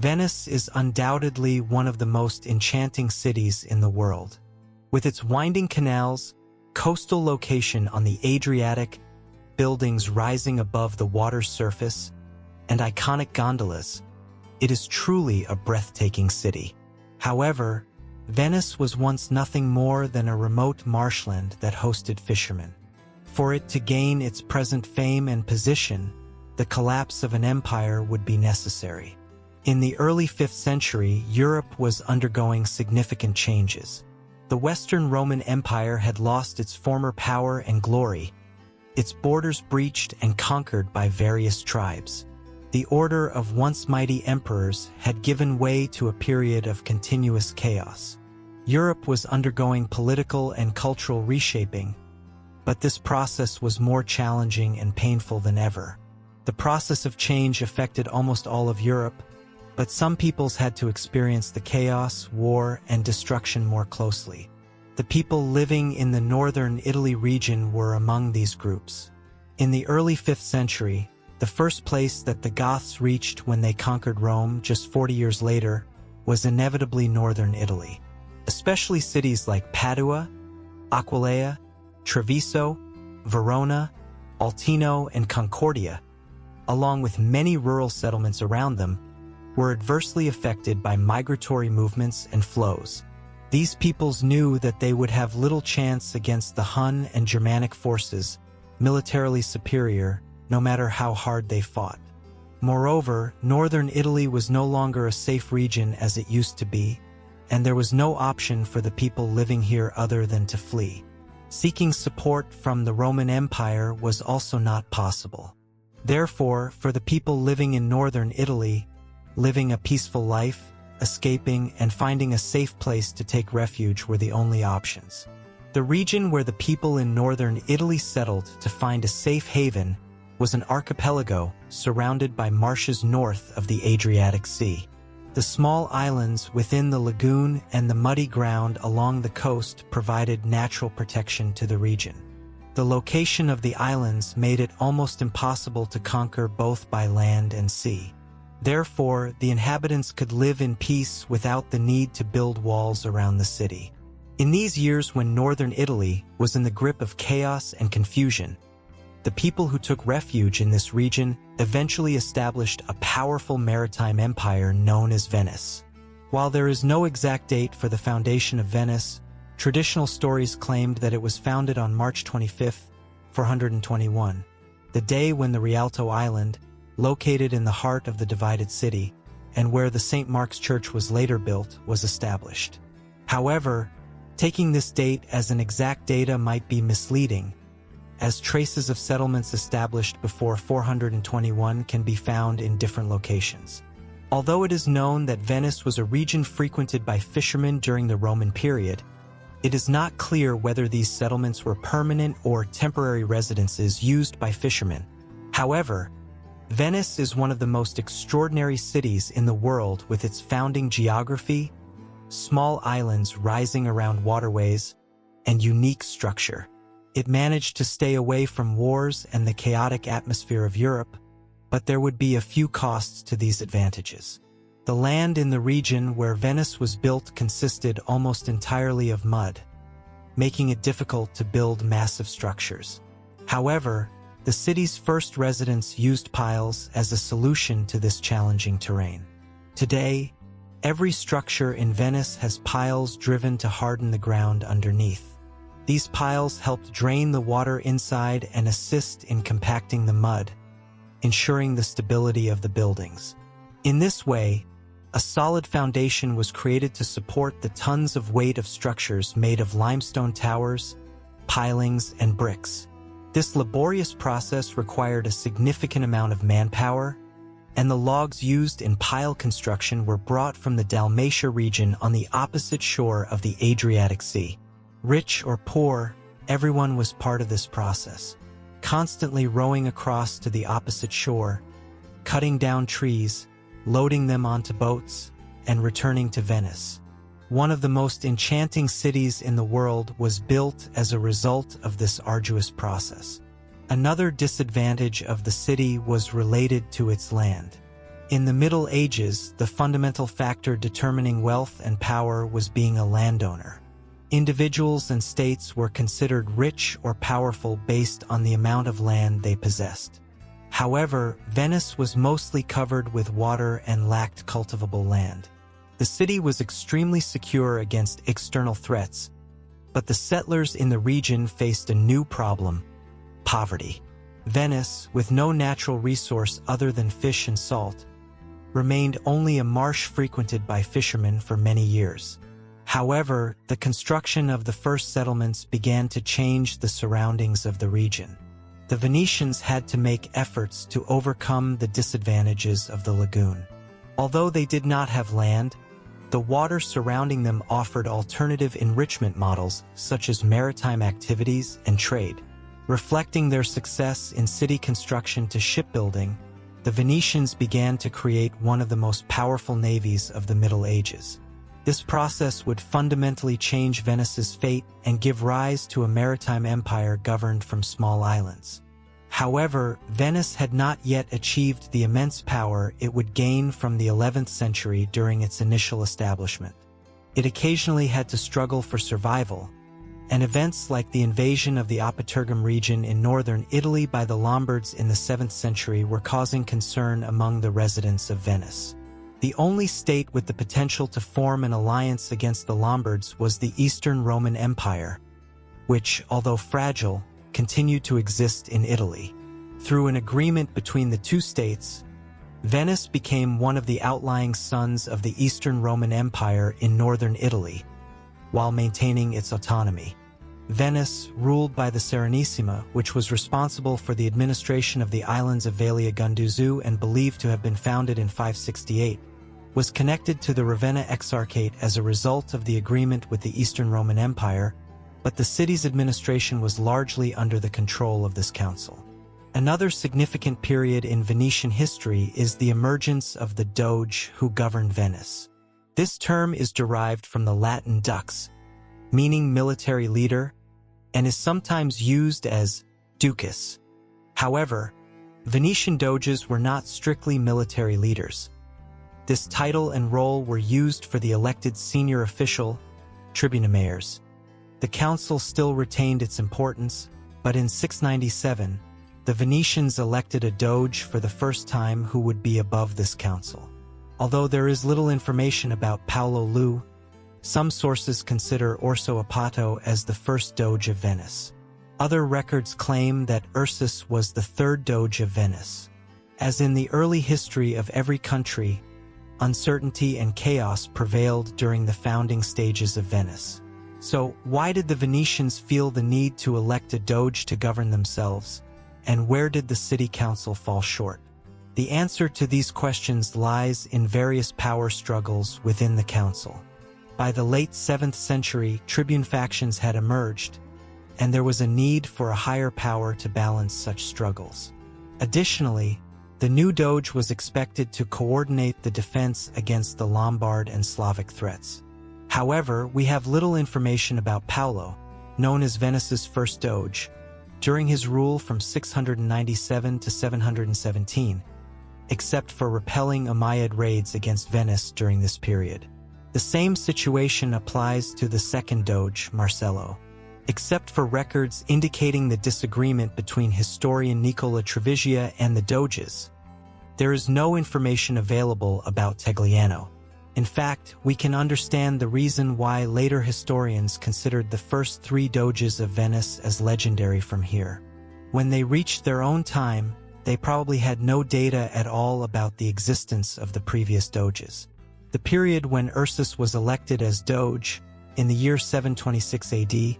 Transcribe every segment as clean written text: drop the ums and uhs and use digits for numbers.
Venice is undoubtedly one of the most enchanting cities in the world. With its winding canals, coastal location on the Adriatic, buildings rising above the water's surface, and iconic gondolas, it is truly a breathtaking city. However, Venice was once nothing more than a remote marshland that hosted fishermen. For it to gain its present fame and position, the collapse of an empire would be necessary. In the early 5th century, Europe was undergoing significant changes. The Western Roman Empire had lost its former power and glory, its borders breached and conquered by various tribes. The order of once mighty emperors had given way to a period of continuous chaos. Europe was undergoing political and cultural reshaping, but this process was more challenging and painful than ever. The process of change affected almost all of Europe, but some peoples had to experience the chaos, war, and destruction more closely. The people living in the northern Italy region were among these groups. In the early 5th century, the first place that the Goths reached when they conquered Rome just 40 years later was inevitably northern Italy. Especially cities like Padua, Aquileia, Treviso, Verona, Altino, and Concordia, along with many rural settlements around them, were adversely affected by migratory movements and flows. These peoples knew that they would have little chance against the Hun and Germanic forces, militarily superior, no matter how hard they fought. Moreover, northern Italy was no longer a safe region as it used to be, and there was no option for the people living here other than to flee. Seeking support from the Roman Empire was also not possible. Therefore, for the people living in northern Italy, living a peaceful life, escaping, and finding a safe place to take refuge were the only options. The region where the people in northern Italy settled to find a safe haven was an archipelago surrounded by marshes north of the Adriatic Sea. The small islands within the lagoon and the muddy ground along the coast provided natural protection to the region. The location of the islands made it almost impossible to conquer both by land and sea. Therefore, the inhabitants could live in peace without the need to build walls around the city. In these years when northern Italy was in the grip of chaos and confusion, the people who took refuge in this region eventually established a powerful maritime empire known as Venice. While there is no exact date for the foundation of Venice, traditional stories claimed that it was founded on March 25, 421, the day when the Rialto Island, located in the heart of the divided city, and where the St. Mark's Church was later built, was established. However, taking this date as an exact data might be misleading, as traces of settlements established before 421 can be found in different locations. Although it is known that Venice was a region frequented by fishermen during the Roman period, it is not clear whether these settlements were permanent or temporary residences used by fishermen. However, Venice is one of the most extraordinary cities in the world with its founding geography, small islands rising around waterways, and unique structure. It managed to stay away from wars and the chaotic atmosphere of Europe, but there would be a few costs to these advantages. The land in the region where Venice was built consisted almost entirely of mud, making it difficult to build massive structures. However, the city's first residents used piles as a solution to this challenging terrain. Today, every structure in Venice has piles driven to harden the ground underneath. These piles helped drain the water inside and assist in compacting the mud, ensuring the stability of the buildings. In this way, a solid foundation was created to support the tons of weight of structures made of limestone towers, pilings, and bricks. This laborious process required a significant amount of manpower, and the logs used in pile construction were brought from the Dalmatia region on the opposite shore of the Adriatic Sea. Rich or poor, everyone was part of this process, constantly rowing across to the opposite shore, cutting down trees, loading them onto boats, and returning to Venice. One of the most enchanting cities in the world was built as a result of this arduous process. Another disadvantage of the city was related to its land. In the Middle Ages, the fundamental factor determining wealth and power was being a landowner. Individuals and states were considered rich or powerful based on the amount of land they possessed. However, Venice was mostly covered with water and lacked cultivable land. The city was extremely secure against external threats, but the settlers in the region faced a new problem: poverty. Venice, with no natural resource other than fish and salt, remained only a marsh frequented by fishermen for many years. However, the construction of the first settlements began to change the surroundings of the region. The Venetians had to make efforts to overcome the disadvantages of the lagoon. Although they did not have land, the water surrounding them offered alternative enrichment models such as maritime activities and trade. Reflecting their success in city construction to shipbuilding, the Venetians began to create one of the most powerful navies of the Middle Ages. This process would fundamentally change Venice's fate and give rise to a maritime empire governed from small islands. However, Venice had not yet achieved the immense power it would gain from the 11th century during its initial establishment. It occasionally had to struggle for survival, and events like the invasion of the Opitergum region in northern Italy by the Lombards in the 7th century were causing concern among the residents of Venice. The only state with the potential to form an alliance against the Lombards was the Eastern Roman Empire, which, although fragile, continued to exist in Italy. Through an agreement between the two states, Venice became one of the outlying sons of the Eastern Roman Empire in northern Italy, while maintaining its autonomy. Venice, ruled by the Serenissima, which was responsible for the administration of the islands of Valia Gunduzu and believed to have been founded in 568, was connected to the Ravenna Exarchate as a result of the agreement with the Eastern Roman Empire, but the city's administration was largely under the control of this council. Another significant period in Venetian history is the emergence of the Doge who governed Venice. This term is derived from the Latin dux, meaning military leader, and is sometimes used as ducus. However, Venetian doges were not strictly military leaders. This title and role were used for the elected senior official, tribunamayors. The council still retained its importance, but in 697, the Venetians elected a doge for the first time who would be above this council. Although there is little information about Paolo Lu, some sources consider Orso Apato as the first doge of Venice. Other records claim that Ursus was the third doge of Venice. As in the early history of every country, uncertainty and chaos prevailed during the founding stages of Venice. So, why did the Venetians feel the need to elect a doge to govern themselves, and where did the city council fall short? The answer to these questions lies in various power struggles within the council. By the late 7th century, tribune factions had emerged, and there was a need for a higher power to balance such struggles. Additionally, the new doge was expected to coordinate the defense against the Lombard and Slavic threats. However, we have little information about Paolo, known as Venice's first doge, during his rule from 697 to 717, except for repelling Umayyad raids against Venice during this period. The same situation applies to the second doge, Marcello. Except for records indicating the disagreement between historian Nicola Trevigia and the doges, there is no information available about Tegliano. In fact, we can understand the reason why later historians considered the first three doges of Venice as legendary from here. When they reached their own time, they probably had no data at all about the existence of the previous doges. The period when Ursus was elected as doge, in the year 726 AD,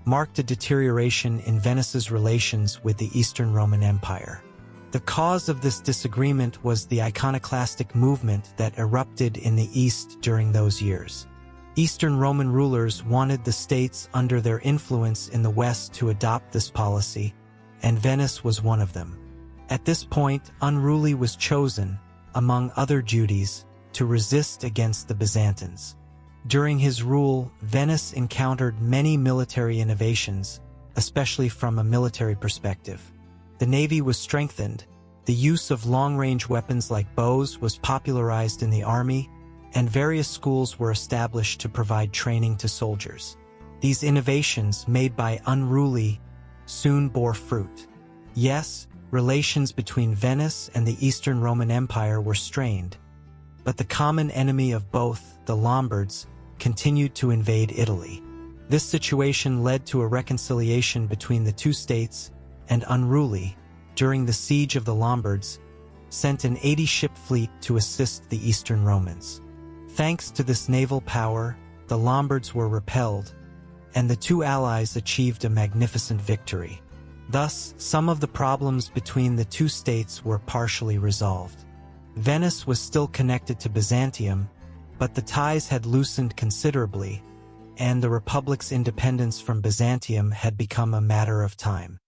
marked a deterioration in Venice's relations with the Eastern Roman Empire. The cause of this disagreement was the iconoclastic movement that erupted in the East during those years. Eastern Roman rulers wanted the states under their influence in the West to adopt this policy, and Venice was one of them. At this point, Unruly was chosen, among other duties, to resist against the Byzantines. During his rule, Venice encountered many military innovations, especially from a military perspective. The navy was strengthened, The use of long-range weapons like bows was popularized in the army, and various schools were established to provide training to soldiers. These innovations, made by unruly, soon bore fruit. Yes, relations between Venice and the Eastern Roman Empire were strained, but the common enemy of both, the Lombards, continued to invade Italy. This situation led to a reconciliation between the two states, and unruly, during the siege of the Lombards, sent an 80-ship fleet to assist the Eastern Romans. Thanks to this naval power, the Lombards were repelled, and the two allies achieved a magnificent victory. Thus, some of the problems between the two states were partially resolved. Venice was still connected to Byzantium, but the ties had loosened considerably, and the Republic's independence from Byzantium had become a matter of time.